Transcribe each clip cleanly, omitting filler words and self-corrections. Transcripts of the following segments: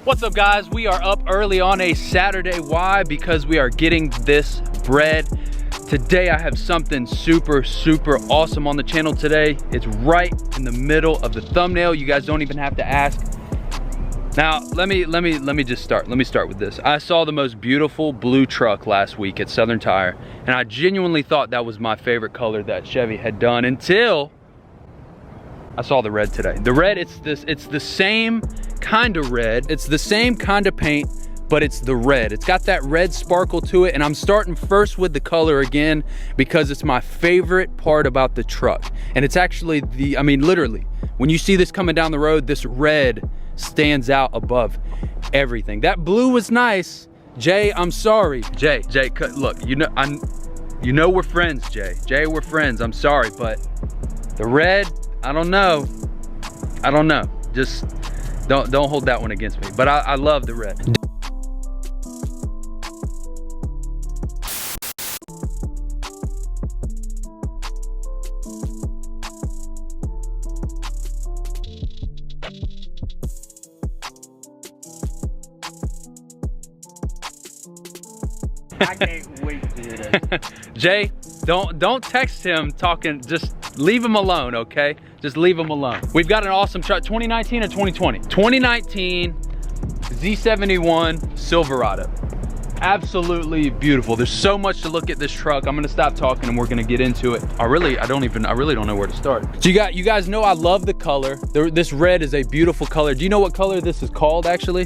What's up, guys? We are up early on a Saturday. Why? Because we are getting this bread. Today I have something super awesome on the channel today. It's right in the middle of the thumbnail. You guys don't even have to ask. Now, let me start with this. I saw the most beautiful blue truck last week at Southern Tire, and I genuinely thought that was my favorite color that Chevy had done until I saw the red today. The red, it's the same kind of red. It's the same kind of paint, but it's the red. It's got that red sparkle to it, and I'm starting first with the color again because it's my favorite part about the truck. And it's actually I mean, literally, when you see this coming down the road, this red stands out above everything. That blue was nice. Jay, I'm sorry. Jay, look, you know we're friends, Jay. Jay, we're friends, I'm sorry, but the red, I don't know. Just don't hold that one against me. But I love the red. I can't wait to hear that. Jay, don't text him talking, just leave him alone, okay? Just leave him alone. We've got an awesome truck, 2019 or 2020? 2019 Z71 Silverado. Absolutely beautiful. There's so much to look at this truck. I'm gonna stop talking and we're gonna get into it. I really don't know where to start. So you guys know I love the color. This red is a beautiful color. Do you know what color this is called actually?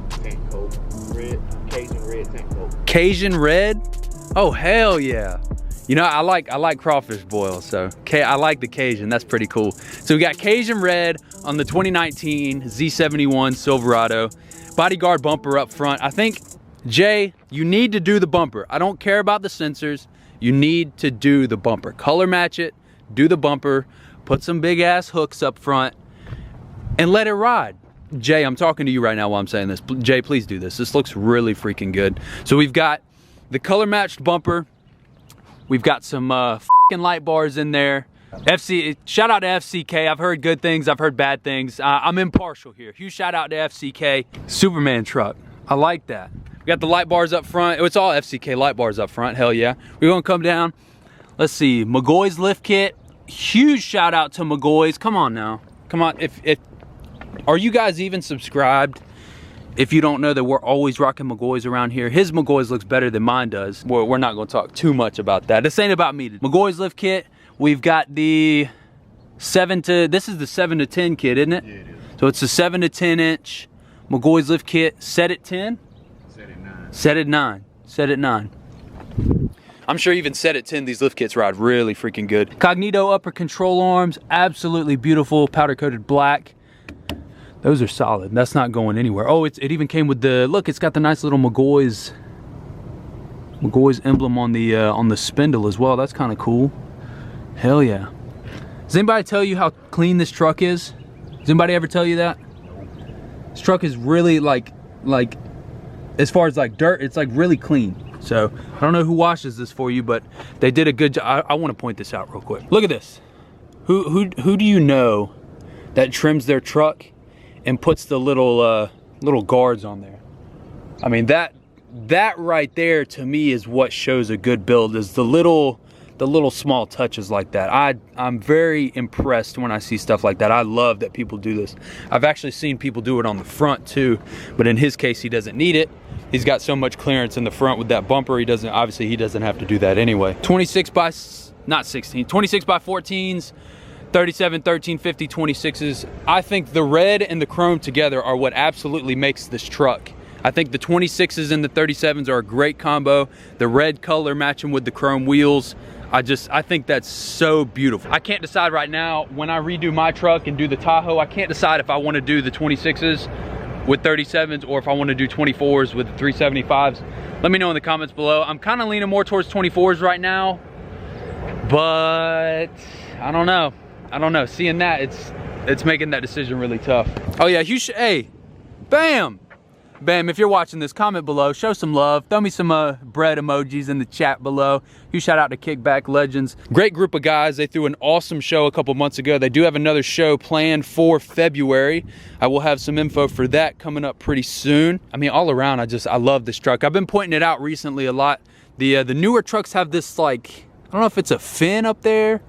Tank coat. Red, Cajun red tank coat. Cajun red? Oh, hell yeah. You know, I like crawfish boil, so I like the Cajun. That's pretty cool. So we got Cajun red on the 2019 Z71 Silverado. Bodyguard bumper up front. I think, Jay, you need to do the bumper. I don't care about the sensors. You need to do the bumper. Color match it, do the bumper, put some big ass hooks up front, and let it ride. Jay, I'm talking to you right now while I'm saying this. Jay, please do this. This looks really freaking good. So we've got the color matched bumper. We've got some fucking light bars in there. Shout out to FCK. I've heard good things, I've heard bad things. I'm impartial here. Huge shout out to FCK. Superman truck, I like that. We got the light bars up front. It's all FCK light bars up front, hell yeah. We're gonna come down. Let's see, Mcgaughys lift kit. Huge shout out to Mcgaughys. Come on now, come on. Are you guys even subscribed? If you don't know that we're always rocking Mcgaughys around here. His Mcgaughys looks better than mine does. We're not gonna talk too much about that. This ain't about me. Mcgaughys lift kit. We've got the this is the 7 to 10 kit, isn't it? Yeah, it is. So it's a 7 to 10 inch Mcgaughys lift kit. Set at 10? Set at 9. Set at 9. Set at 9. I'm sure even set at 10, these lift kits ride really freaking good. Cognito upper control arms, absolutely beautiful, powder coated black. Those are solid. That's not going anywhere. Oh, it even came with the, look, it's got the nice little Mcgaughys emblem on the spindle as well. That's kind of cool. Hell yeah. Does anybody tell you how clean this truck is? Does anybody ever tell you that? This truck is really like as far as like dirt, it's like really clean. So I don't know who washes this for you, but they did a good job. I want to point this out real quick. Look at this. Who do you know that trims their truck and puts the little guards on there? I mean, that right there to me is what shows a good build, is the little small touches like that. I'm very impressed when I see stuff like that. I love that people do this. I've actually seen people do it on the front too, but in his case, he doesn't need it. He's got so much clearance in the front with that bumper. He doesn't have to do that anyway. 26 by 14s. 37, 13, 50, 26s. I think the red and the chrome together are what absolutely makes this truck. I think the 26s and the 37s are a great combo. The red color matching with the chrome wheels. I think that's so beautiful. I can't decide right now when I redo my truck and do the Tahoe, I can't decide if I want to do the 26s with 37s or if I want to do 24s with the 375s. Let me know in the comments below. I'm kind of leaning more towards 24s right now, but I don't know. Seeing that, it's making that decision really tough. Oh yeah, hey, bam! Bam, if you're watching this, comment below, show some love, throw me some bread emojis in the chat below. Huge shout out to Kickback Legends. Great group of guys. They threw an awesome show a couple months ago. They do have another show planned for February. I will have some info for that coming up pretty soon. I mean, all around, I love this truck. I've been pointing it out recently a lot. The newer trucks have this, like, I don't know if it's a fin up there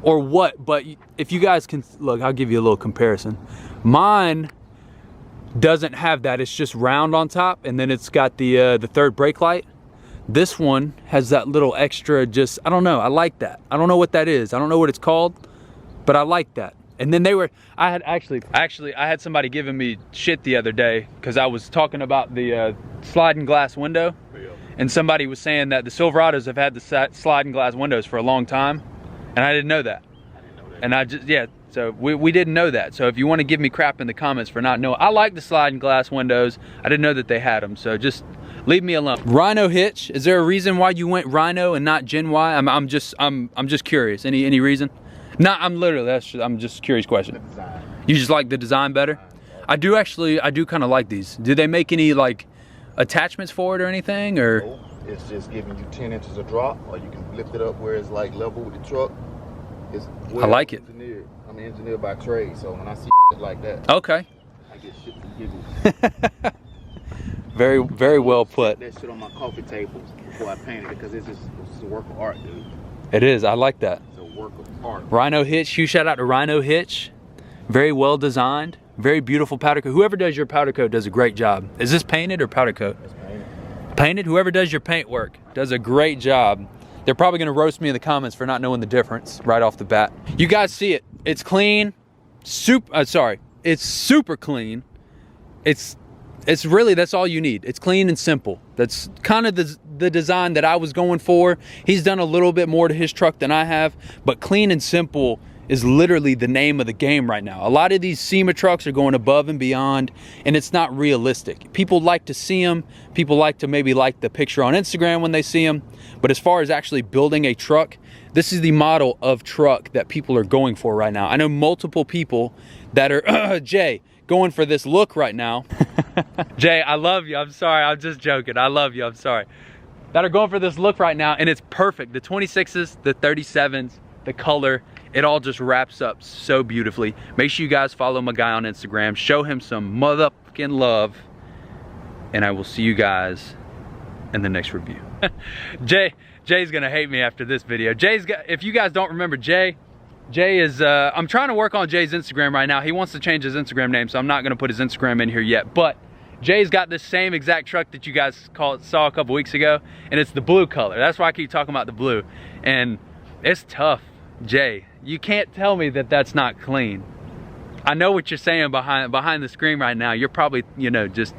or what, but if you guys can, look, I'll give you a little comparison. Mine doesn't have that. It's just round on top, and then it's got the third brake light. This one has that little extra, just, I don't know, I like that. I don't know what that is. I don't know what it's called, but I like that. And then I had somebody giving me shit the other day because I was talking about the sliding glass window, and somebody was saying that the Silverados have had the sliding glass windows for a long time, and I didn't know that. And I just, yeah, so we didn't know that. So if you want to give me crap in the comments for not knowing, I like the sliding glass windows. I didn't know that they had them, so just leave me alone. Rhino hitch, is there a reason why you went Rhino and not Gen Y? I'm just curious. Any reason? No, I'm just curious question. You just like the design better? I do kind of like these. Do they make any like attachments for it or anything, or? No, it's just giving you 10 inches of drop, or you can lift it up where it's like level with the truck. It's well I like it. Engineered. I'm an engineer by trade, so when I see like that, okay. I get shit from giggles. Very, very well put. That shit on my coffee table before I paint it because it's a work of art, dude. It is. I like that. It's a work of art. Rhino hitch. Huge shout out to Rhino hitch. Very well designed. Very beautiful powder coat. Whoever does your powder coat does a great job. Is this painted or powder coat? It's painted. Painted. Whoever does your paint work does a great job. They're probably gonna roast me in the comments for not knowing the difference right off the bat. You guys see it. It's clean. It's super clean. It's really, that's all you need. It's clean and simple. That's kind of the design that I was going for. He's done a little bit more to his truck than I have, but clean and simple is literally the name of the game right now. A lot of these SEMA trucks are going above and beyond, and it's not realistic. People like to see them. People like to maybe like the picture on Instagram when they see them. But as far as actually building a truck, this is the model of truck that people are going for right now. I know multiple people that are, Jay, going for this look right now. Jay, I love you. I'm sorry. I'm just joking. I love you. I'm sorry. That are going for this look right now, and it's perfect. The 26s, the 37s, the color, it all just wraps up so beautifully. Make sure you guys follow my guy on Instagram. Show him some motherfucking love, and I will see you guys in the next review. Jay's gonna hate me after this video. If you guys don't remember Jay is, I'm trying to work on Jay's Instagram right now. He wants to change his Instagram name, so I'm not gonna put his Instagram in here yet, but Jay's got this same exact truck that you guys saw a couple weeks ago, and it's the blue color. That's why I keep talking about the blue, and it's tough. Jay, you can't tell me that that's not clean. I know what you're saying behind the screen right now. You're probably, you know, just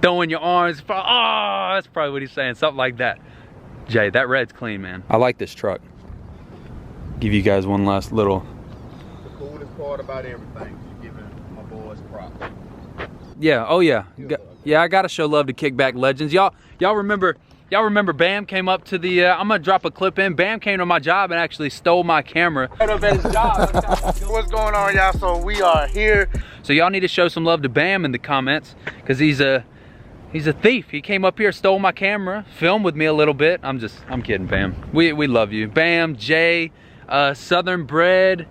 throwing your arms, oh, that's probably what he's saying, something like that. Jay, that red's clean, man. I like this truck. Give you guys one last little. The coolest part about everything is giving my boys props. Yeah, oh yeah. Yeah, I gotta show love to Kickback Legends. Y'all remember Bam came up to the, I'm gonna drop a clip in. Bam came to my job and actually stole my camera. What's going on, y'all? So we are here. So y'all need to show some love to Bam in the comments, because he's a thief. He came up here, stole my camera, filmed with me a little bit. I'm kidding, Bam. We love you. Bam, Jay, Southern Bread.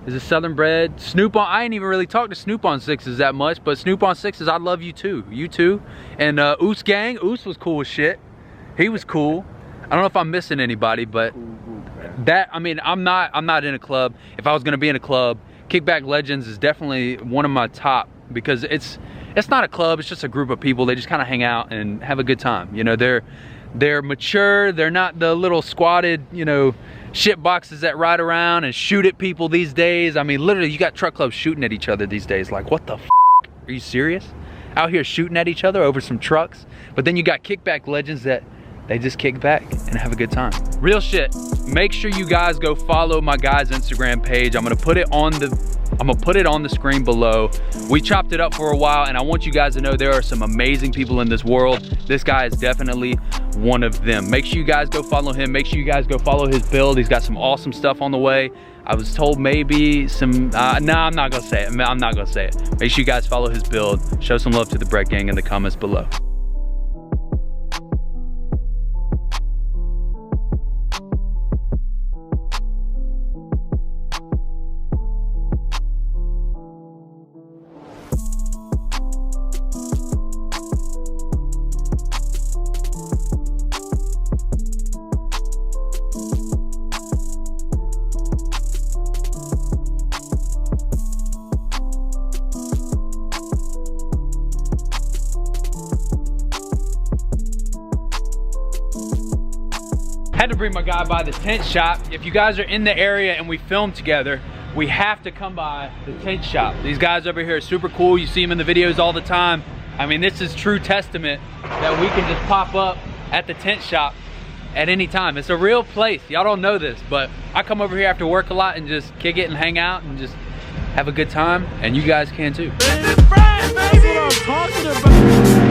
Is it Southern Bread? Snoop on, I ain't even really talked to Snoop on 6s that much, but Snoop on 6s, I love you too. You too. And Oos Gang, Oos was cool as shit. He was cool. I don't know if I'm missing anybody, but that, I mean, I'm not in a club. If I was gonna be in a club, Kickback Legends is definitely one of my top, because it's not a club, it's just a group of people. They just kind of hang out and have a good time. You know, they're mature. They're not the little squatted, you know, shit boxes that ride around and shoot at people these days. I mean, literally, you got truck clubs shooting at each other these days. Like, what the f? Are you serious? Out here shooting at each other over some trucks? But then you got Kickback Legends that they just kick back and have a good time. Real shit. Make sure you guys go follow my guy's Instagram page. I'm gonna put it on the I'm gonna put it on the screen below. We chopped it up for a while, and I want you guys to know there are some amazing people in this world. This guy is definitely one of them. Make sure you guys go follow him. Make sure you guys go follow his build. He's got some awesome stuff on the way. I was told maybe some, no, I'm not gonna say it. I'm not gonna say it. Make sure you guys follow his build. Show some love to the Brett gang in the comments below. Had to bring my guy by the tent shop. If you guys are in the area and we film together, we have to come by the tent shop. These guys over here are super cool. You see them in the videos all the time. I mean, this is true testament that we can just pop up at the tent shop at any time. It's a real place. Y'all don't know this, but I come over here after work a lot and just kick it and hang out and just have a good time, and you guys can too. That's what I'm talking about.